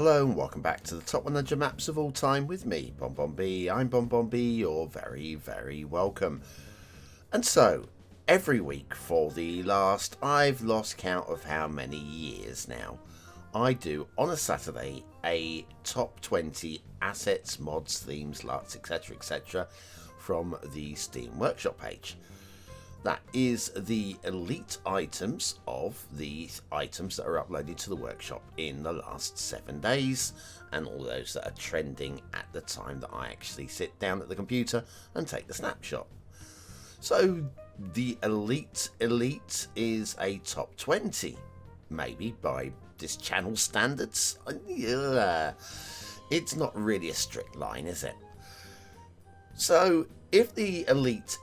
Hello and welcome back to the top 100 maps of all time with me, BonBonB. I'm BonBonB, you're very welcome. And so, every week for the last, I've lost count of how many years now, I do on a Saturday a top 20 assets, mods, themes, LUTs, etc. from the Steam Workshop page. That is the elite items of the items that are uploaded to the workshop in the last 7 days, and all those that are trending at the time that I actually sit down at the computer and take the snapshot. So the elite is a top 20, maybe by this channel standards. It's not really a strict line, is it? So if the elite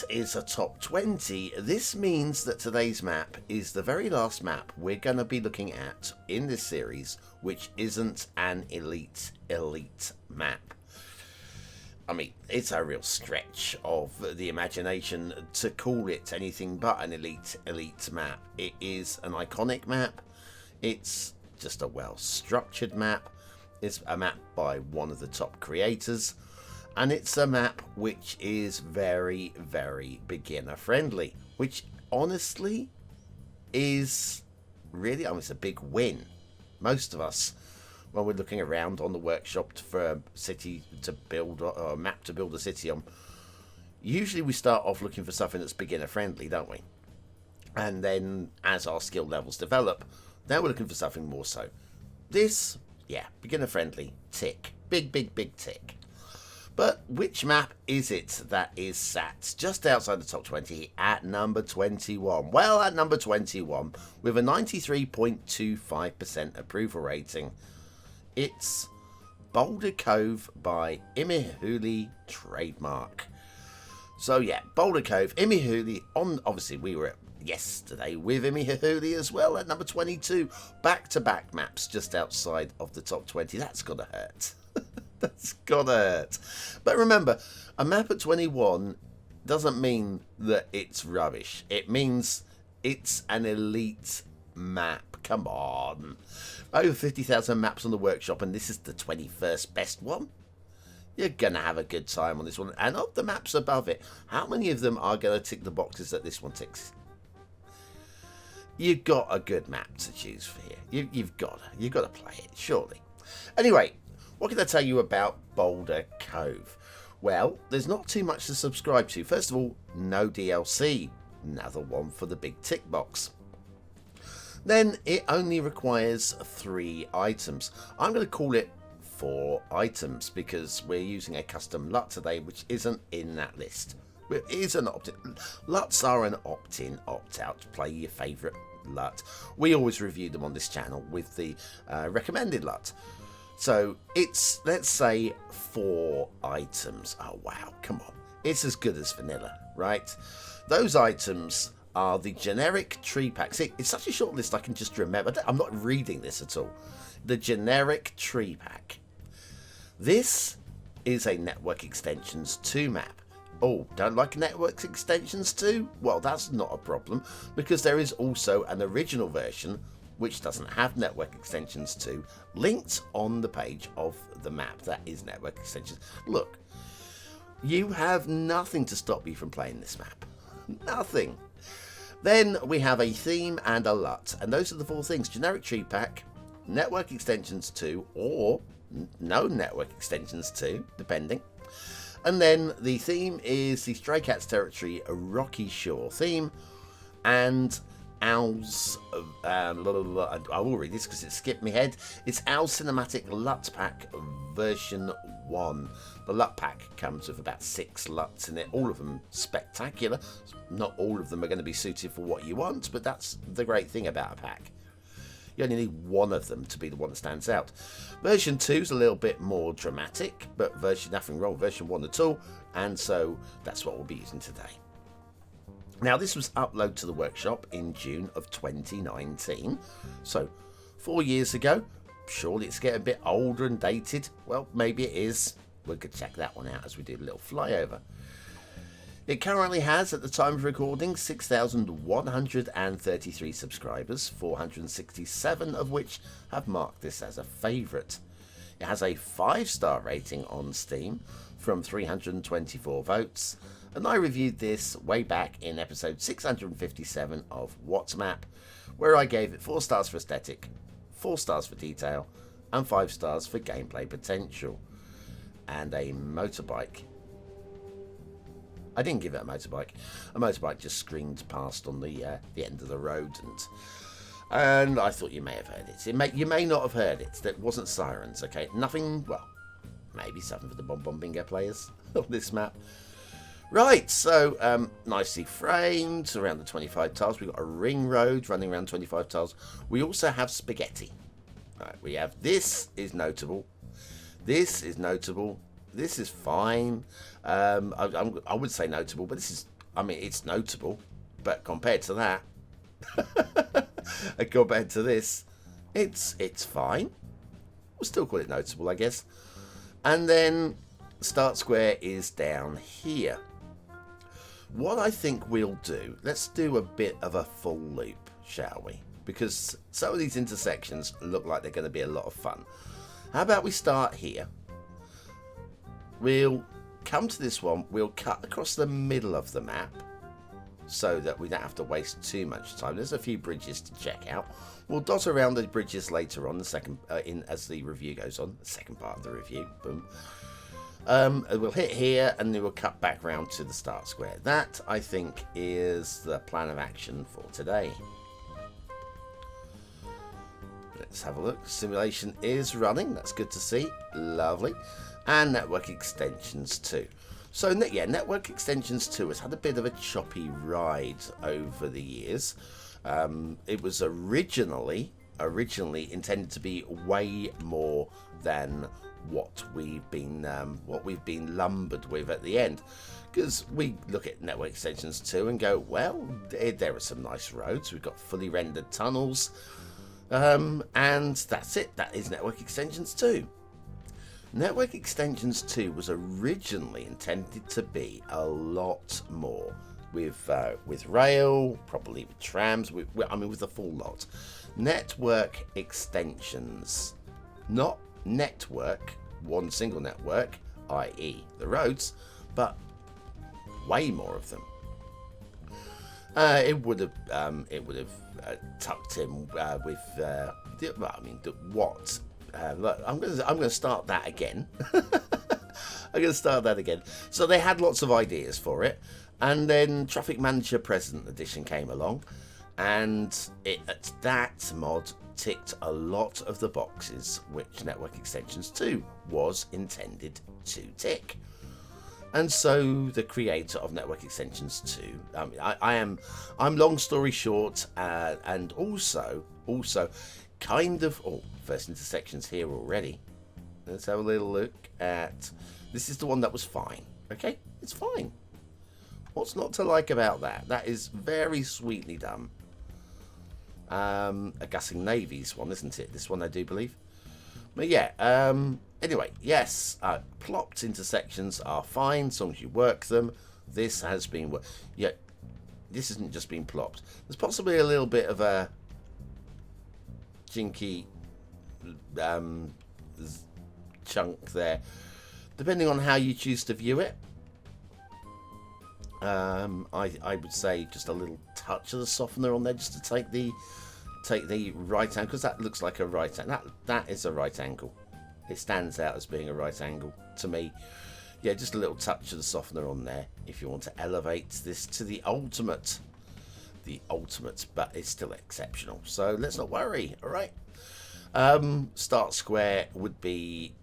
is a top 20, this means that today's map is the very last map we're going to be looking at in this series, which isn't an elite map. I mean, it's a real stretch of the imagination to call it anything but an elite map. It is an iconic map. It's just a well-structured map. It's a map by one of the top creators. And it's a map which is very beginner friendly, which honestly is really, it's a big win. Most of us, when we're looking around on the workshop for a city to build, or a map to build a city on, usually we start off looking for something that's beginner friendly, don't we? And then as our skill levels develop, now we're looking for something more so. This, yeah, beginner friendly, tick. Big tick. But which map is it that is sat just outside the top 20 at number 21? Well, at number 21, with a 93.25% approval rating, it's Boulder Cove by IhmeHihhuli trademark. So yeah, Boulder Cove, IhmeHihhuli, obviously we were yesterday with IhmeHihhuli as well at number 22. Back-to-back maps just outside of the top 20. That's gotta hurt. That's gotta hurt. But remember, a map at 21 doesn't mean that it's rubbish. It means it's an elite map. Come on. Over 50,000 maps on the workshop, and this is the 21st best one. You're gonna have a good time on this one. And of the maps above it, how many of them are gonna tick the boxes that this one ticks? You've got a good map to choose for here. You've got to play it, surely. Anyway, what can I tell you about Boulder Cove? Well, there's not too much to subscribe to. First of all, no DLC. Another one for the big tick box. Then it only requires 3 items. I'm going to call it 4 items because we're using a custom LUT today, which isn't in that list. It is an opt-in. LUTs are an opt-in, opt-out. Play your favourite LUT. We always review them on this channel with the recommended LUT. So it's, let's say, 4 items. Oh, wow. Come on. It's as good as vanilla, right? Those items are the generic tree pack. See, it's such a short list I can just remember. I'm not reading this at all. The generic tree pack. This is a Network Extensions 2 map. Oh, don't like Network Extensions 2? Well, that's not a problem, because there is also an original version which doesn't have Network Extensions 2, linked on the page of the map that is Network Extensions. Look, you have nothing to stop you from playing this map. Nothing. Then we have a theme and a LUT, and those are the 4 things. Generic tree pack, Network Extensions 2, or no Network Extensions 2, depending. And then the theme is the Stray Cats Territory Rocky Shore theme, and Owl's, I will read this because it skipped me head. It's Owl's Cinematic LUT Pack version 1. The LUT pack comes with about 6 LUTs in it, all of them spectacular. Not all of them are going to be suited for what you want, but that's the great thing about a pack. You only need one of them to be the one that stands out. Version 2 is a little bit more dramatic, but nothing wrong with version 1 at all, and so that's what we'll be using today. Now, this was uploaded to the workshop in June of 2019, so 4 years ago. Surely it's getting a bit older and dated. Well, maybe it is. We could check that one out as we do a little flyover. It currently has, at the time of recording, 6,133 subscribers, 467 of which have marked this as a favourite. It has a 5-star rating on Steam from 324 votes, and I reviewed this way back in episode 657 of What's Map, where I gave it 4 stars for aesthetic, 4 stars for detail, and 5 stars for gameplay potential. And a motorbike. I didn't give it a motorbike. A motorbike just screamed past on the end of the road, and I thought you may have heard it. You may not have heard it. That wasn't sirens, okay? Nothing, well, maybe something for the BonBonBingo players on this map. Right, so nicely framed around the 25 tiles. We've got a ring road running around 25 tiles. We also have spaghetti. Right, we have, this is notable. This is notable. This is fine. I would say notable, but this is, I mean, it's notable. But compared to that, and compared to this, it's fine. We'll still call it notable, I guess. And then start square is down here. What I think we'll do, let's do a bit of a full loop, shall we? Because some of these intersections look like they're going to be a lot of fun. How about we start here? We'll come to this one, we'll cut across the middle of the map so that we don't have to waste too much time. There's a few bridges to check out. We'll dot around the bridges later on, the second as the review goes on, the second part of the review. Boom. We'll hit here and then we'll cut back round to the start square. That, I think, is the plan of action for today. Let's have a look. Simulation is running. That's good to see. Lovely. And network extensions too. So yeah, network extensions 2 has had a bit of a choppy ride over the years. It was originally intended to be way more than what we've been lumbered with at the end, because we look at network extensions 2 and go, well, there are some nice roads. We've got fully rendered tunnels, and that's it. That is network extensions 2. Network Extensions 2 was originally intended to be a lot more, with rail, probably with trams, with the full lot. Network extensions, not network, one single network, i.e. the roads, but way more of them. It would have tucked in with what. Look, I'm going to start that again. So they had lots of ideas for it, and then Traffic Manager President Edition came along, and that mod ticked a lot of the boxes which Network Extensions 2 was intended to tick. And so the creator of Network Extensions 2, I'm long story short, and also kind of, first intersections here already. Let's have a little look at, this is the one that was fine. Okay, it's fine. What's not to like about that? That is very sweetly done. A Gussing Navy's one, isn't it? This one, I do believe. But yeah, anyway, yes, plopped intersections are fine as long as you work them. This has been, yeah, this isn't just been plopped. There's possibly a little bit of a jinky chunk there, depending on how you choose to view it. I would say just a little touch of the softener on there, just to take the right angle, because that looks like a right angle. That is a right angle. It stands out as being a right angle to me. Yeah, just a little touch of the softener on there if you want to elevate this to the ultimate, but it's still exceptional. So let's not worry. All right. Start square would be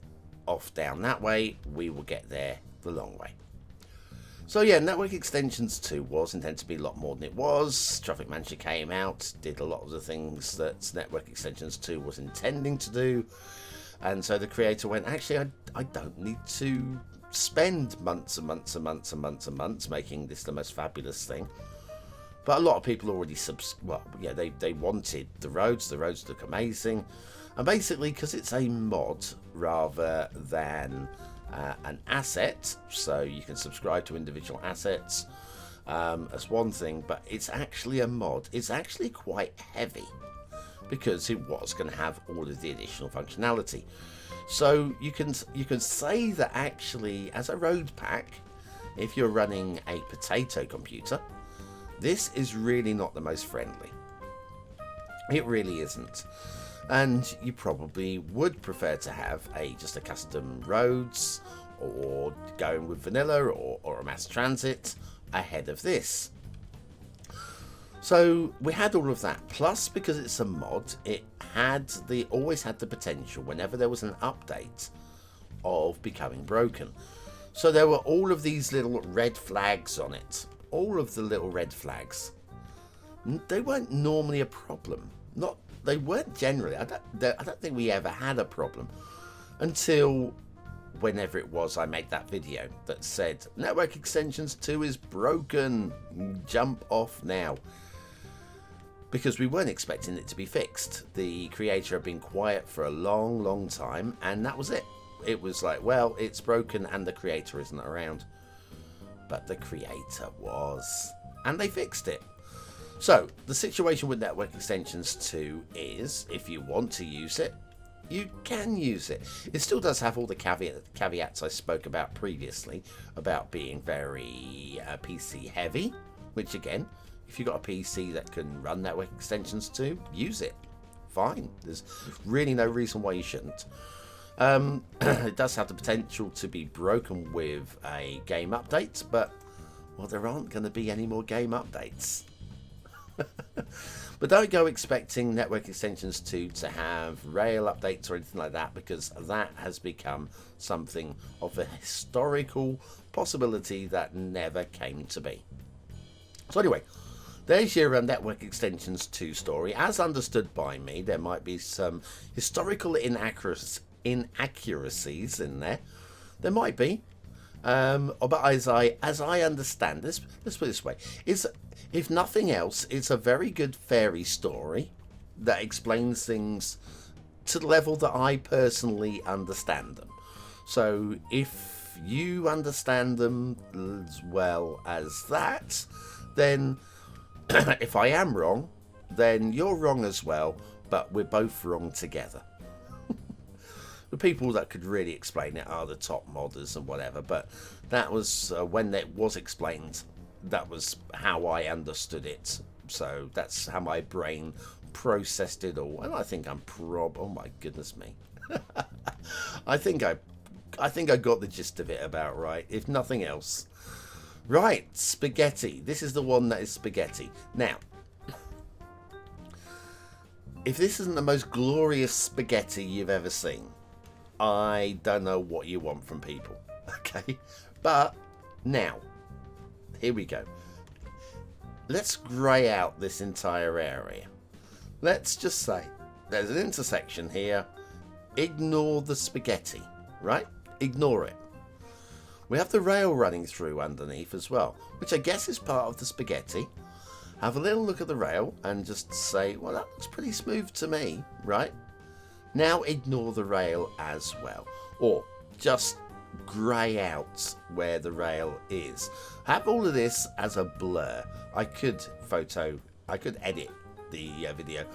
off down that way. We will get there the long way. So yeah, Network Extensions 2 was intended to be a lot more than it was. Traffic Manager came out, did a lot of the things that Network Extensions 2 was intending to do, and so the creator went, actually, I don't need to spend months and months and months and months and months making this the most fabulous thing. But a lot of people already they wanted the roads. The roads look amazing, and basically because it's a mod rather than an asset, so you can subscribe to individual assets as one thing, but it's actually a mod. It's actually quite heavy because it was going to have all of the additional functionality. So you can say that actually, as a road pack, if you're running a potato computer, this is really not the most friendly. It really isn't. And you probably would prefer to have just a custom roads, or going with vanilla or a mass transit ahead of this. So we had all of that. Plus, because it's a mod, it always had the potential, whenever there was an update, of becoming broken. So there were all of these little red flags on it. All of the little red flags. They weren't normally a problem. They weren't generally. I don't think we ever had a problem until whenever it was I made that video that said Network Extensions 2 is broken. Jump off now. Because we weren't expecting it to be fixed. The creator had been quiet for a long time, and that was it. It was like, well, it's broken and the creator isn't around. But the creator was. And they fixed it. So, the situation with Network Extensions 2 is, if you want to use it, you can use it. It still does have all the caveats I spoke about previously, about being very PC heavy, which again, if you've got a PC that can run Network Extensions 2, use it. Fine. There's really no reason why you shouldn't. It does have the potential to be broken with a game update, but, well, there aren't going to be any more game updates. But don't go expecting Network Extensions 2 to have rail updates or anything like that, because that has become something of a historical possibility that never came to be. So anyway, there's your Network Extensions 2 story. As understood by me, there might be some historical inaccuracies in there. There might be. But as I understand this, let's put it this way, if nothing else, it's a very good fairy story that explains things to the level that I personally understand them. So if you understand them as well as that, then if I am wrong, then you're wrong as well, but we're both wrong together. The people that could really explain it are the top modders and whatever, but that was when it was explained, that was how I understood it. So that's how my brain processed it all, and I think I'm oh my goodness me. I think I got the gist of it about right, if nothing else. Right, spaghetti. This is the one that is spaghetti. Now, if this isn't the most glorious spaghetti you've ever seen, I don't know what you want from people. Okay? But now, here we go. Let's grey out this entire area. Let's just say there's an intersection here. Ignore the spaghetti, right? Ignore it. We have the rail running through underneath as well, which I guess is part of the spaghetti. Have a little look at the rail and just say, well, that looks pretty smooth to me, right? Now ignore the rail as well, or just grey out where the rail is. Have all of this as a blur. I could edit the video,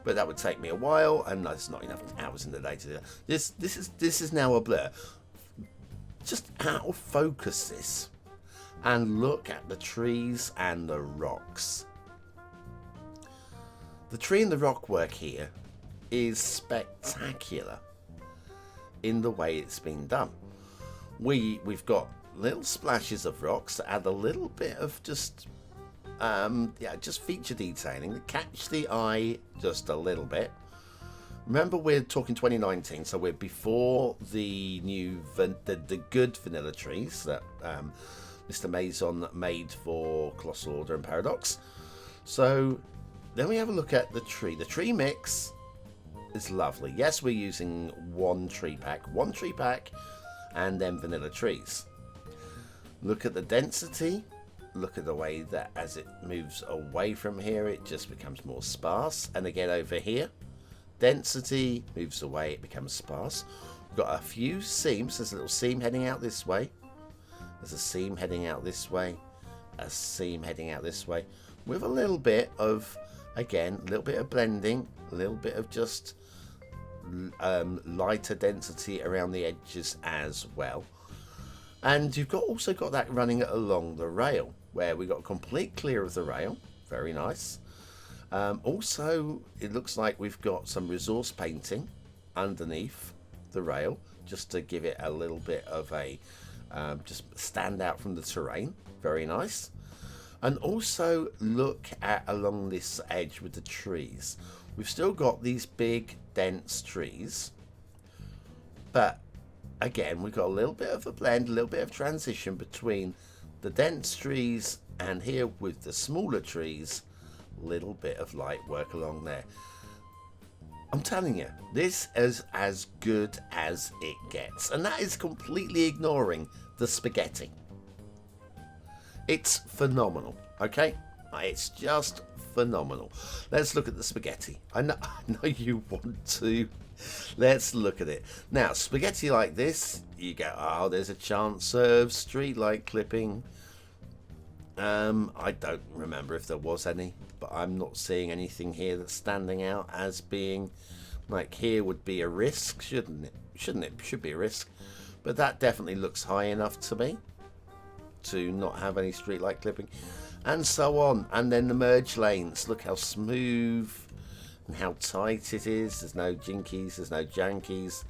but that would take me a while, and there's not enough hours in the day to do that. This is now a blur. Just out of focus this and look at the trees and the rocks. The tree and the rock work here is spectacular in the way it's been done. We've got little splashes of rocks that add a little bit of just feature detailing that catch the eye just a little bit. Remember, we're talking 2019, so we're before the new the good vanilla trees that Mr. Mason made for Colossal Order and Paradox. So then we have a look at the tree. The tree mix is lovely. Yes, we're using one tree pack, and then vanilla trees. Look at the density. Look at the way that as it moves away from here, it just becomes more sparse. And again over here, density moves away, it becomes sparse. We've got a few seams. There's a little seam heading out this way. There's a seam heading out this way. A seam heading out this way. With a little bit of, again, a little bit of blending. A little bit of just lighter density around the edges as well. And you've also got that running along the rail, where we got a complete clear of the rail. Very nice. Also, it looks like we've got some resource painting underneath the rail, just to give it a little bit of a just stand out from the terrain. Very nice. And also look at along this edge with the trees. We've still got these big dense trees, but again, we've got a little bit of a blend, a little bit of transition between the dense trees and here with the smaller trees. Little bit of light work along there. I'm telling you, this is as good as it gets, and that is completely ignoring the spaghetti. It's phenomenal, okay? It's just phenomenal. Let's look at the spaghetti. I know you want to. Let's look at it. Now, spaghetti like this, you go, oh, there's a chance of street light clipping. I don't remember if there was any, but I'm not seeing anything here that's standing out as being like here would be a risk, shouldn't it? Should be a risk, but that definitely looks high enough to me to not have any streetlight clipping, and so on. And then the merge lanes, look how smooth and how tight it is. There's no jinkies, there's no jankies.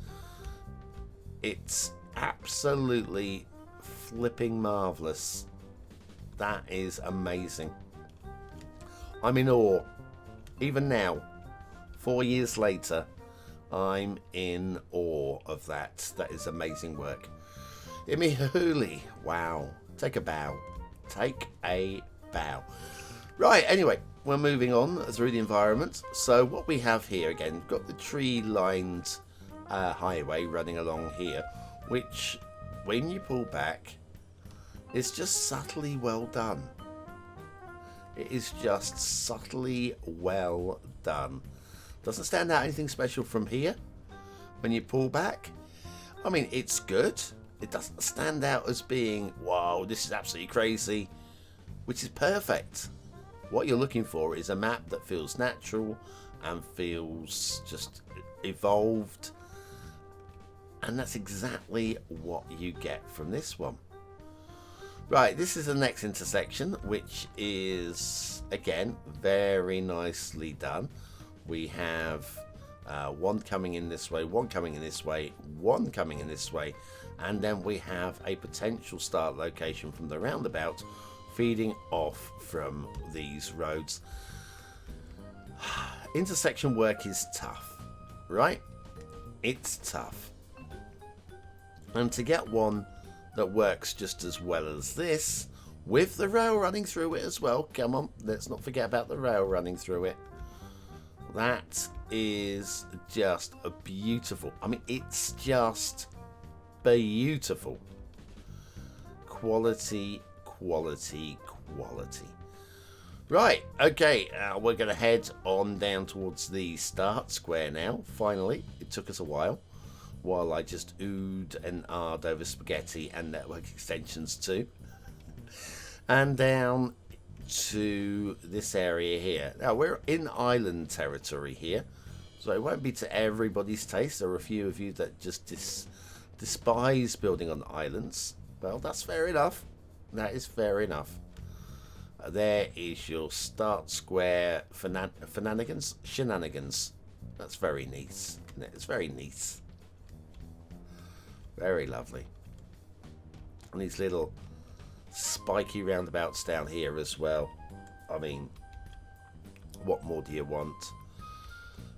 It's absolutely flipping marvelous. That is amazing. I'm in awe. Even now, 4 years later, I'm in awe of that. That is amazing work. IhmeHihhuli. Wow. Take a bow. Take a bow. Right, anyway, we're moving on through the environment. So what we have here, again, we've got the tree-lined highway running along here, which, when you pull back, it's just subtly well done. It is just subtly well done. Doesn't stand out anything special from here. When you pull back, I mean, it's good. It doesn't stand out as being, wow, this is absolutely crazy, which is perfect. What you're looking for is a map that feels natural and feels just evolved. And that's exactly what you get from this one. Right, this is the next intersection, which is, again, very nicely done. We have one coming in this way, one coming in this way, one coming in this way, and then we have a potential start location from the roundabout feeding off from these roads. Intersection work is tough, right? It's tough. And to get one that works just as well as this, with the rail running through it as well. Come on, let's not forget about the rail running through it. That is just a beautiful. I mean, it's just beautiful. Quality, quality, quality. Right, okay, we're going to head on down towards the start square now. Finally, it took us a while I just oohed and ahed over spaghetti and network extensions too. And down to this area here. Now, we're in island territory here, so it won't be to everybody's taste. There are a few of you that just despise building on islands. Well, that's fair enough. That is fair enough. There is your start square shenanigans. That's very nice. It's very nice. Very lovely. And these little spiky roundabouts down here as well. I mean, what more do you want?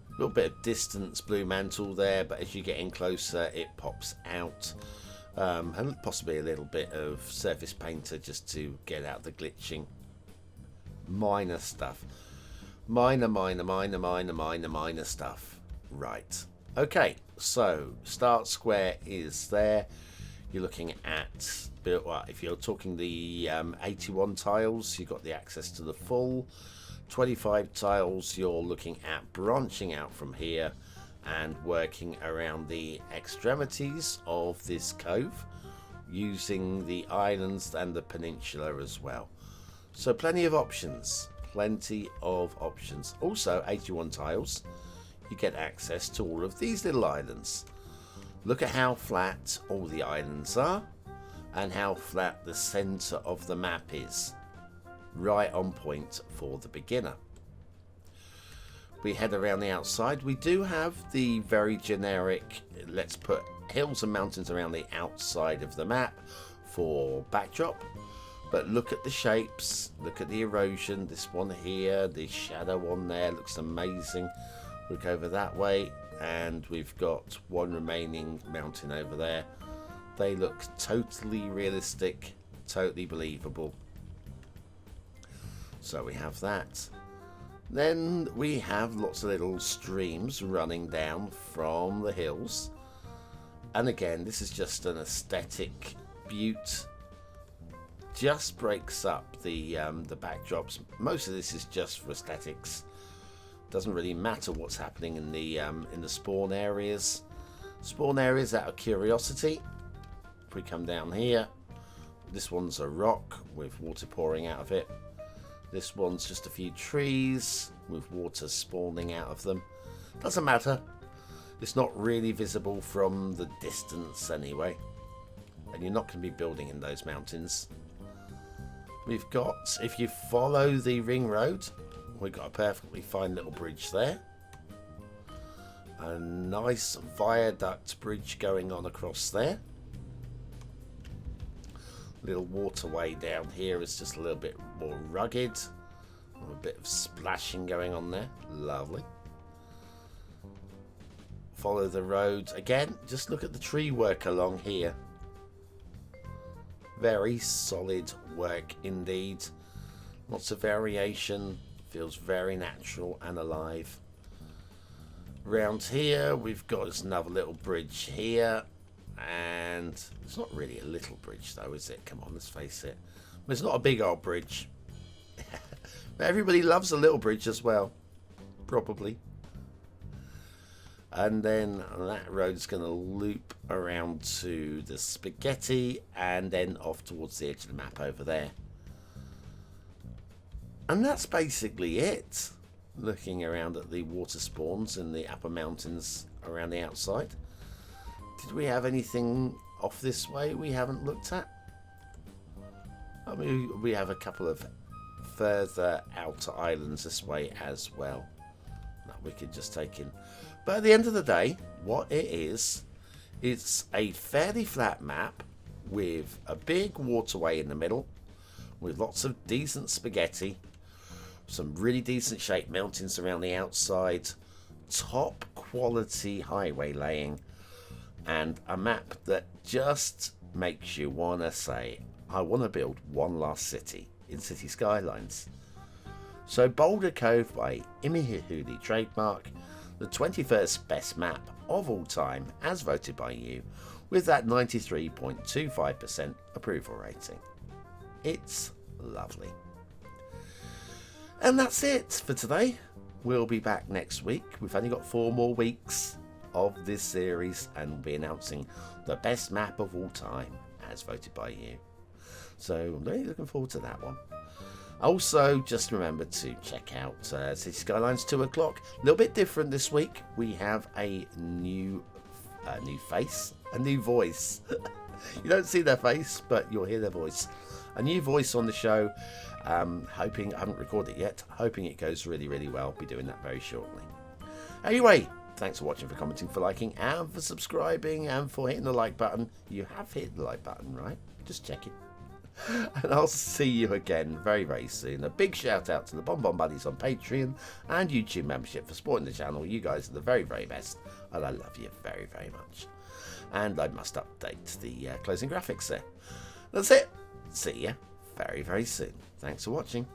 A little bit of distance blue mantle there, but as you get in closer, it pops out. And possibly a little bit of surface painter just to get out the glitching. Minor stuff. Minor stuff. Right. Okay, so start square is there. You're looking at, well, if you're talking the 81 tiles, you've got the access to the full. 25 tiles, you're looking at branching out from here and working around the extremities of this cove, using the islands and the peninsula as well. So plenty of options, Also 81 tiles, you get access to all of these little islands. Look at how flat all the islands are and how flat the center of the map is. Right on point for the beginner. We head around the outside. We do have the very generic, let's put hills and mountains around the outside of the map for backdrop. But look at the shapes, look at the erosion. This one here, the shadow on there looks amazing. Look over that way, and we've got one remaining mountain over there. They look totally realistic, totally believable. So we have that. Then we have lots of little streams running down from the hills. And again, this is just an aesthetic beaut. Just breaks up the backdrops. Most of this is just for aesthetics. Doesn't really matter what's happening in the spawn areas. Spawn areas out of curiosity. If we come down here, this one's a rock with water pouring out of it. This one's just a few trees with water spawning out of them. Doesn't matter. It's not really visible from the distance anyway. And you're not going to be building in those mountains. We've got, if you follow the ring road, we've got a perfectly fine little bridge there. A nice viaduct bridge going on across there. Little waterway down here is just a little bit more rugged. A bit of splashing going on there. Lovely. Follow the road. Again, just look at the tree work along here. Very solid work indeed. Lots of variation. Feels very natural and alive. Around here we've got another little bridge here. And it's not really a little bridge though, is it? Come on, let's face it. But it's not a big old bridge. But everybody loves a little bridge as well. Probably. And then that road's going to loop around to the spaghetti and then off towards the edge of the map over there. And that's basically it. Looking around at the water spawns in the upper mountains around the outside. Did we have anything off this way we haven't looked at? I mean, we have a couple of further outer islands this way as well that we could just take in. But at the end of the day, what it is, it's a fairly flat map with a big waterway in the middle, with lots of decent spaghetti, some really decent shaped mountains around the outside, top quality highway laying, and a map that just makes you want to say, I want to build one last city in Cities Skylines. So Boulder Cove by IhmeHihhuli trademark, the 21st best map of all time as voted by you, with that 93.25% approval rating. It's lovely. And that's it for today. We'll be back next week. We've only got 4 more weeks of this series and we'll be announcing the best map of all time as voted by you. So I'm really looking forward to that one. Also, just remember to check out Cities Skylines 2 o'clock. A little bit different this week. We have a new face, a new voice. You don't see their face, but you'll hear their voice. A new voice on the show. Hoping, I haven't recorded it yet. Hoping it goes really, really well. I'll be doing that very shortly. Anyway, thanks for watching, for commenting, for liking, and for subscribing, and for hitting the like button. You have hit the like button, right? Just checking. And I'll see you again very, very soon. A big shout out to the BonBon Buddies on Patreon and YouTube membership for supporting the channel. You guys are the very, very best, and I love you very, very much. And I must update the closing graphics there. That's it. See ya very, very soon. Thanks for watching.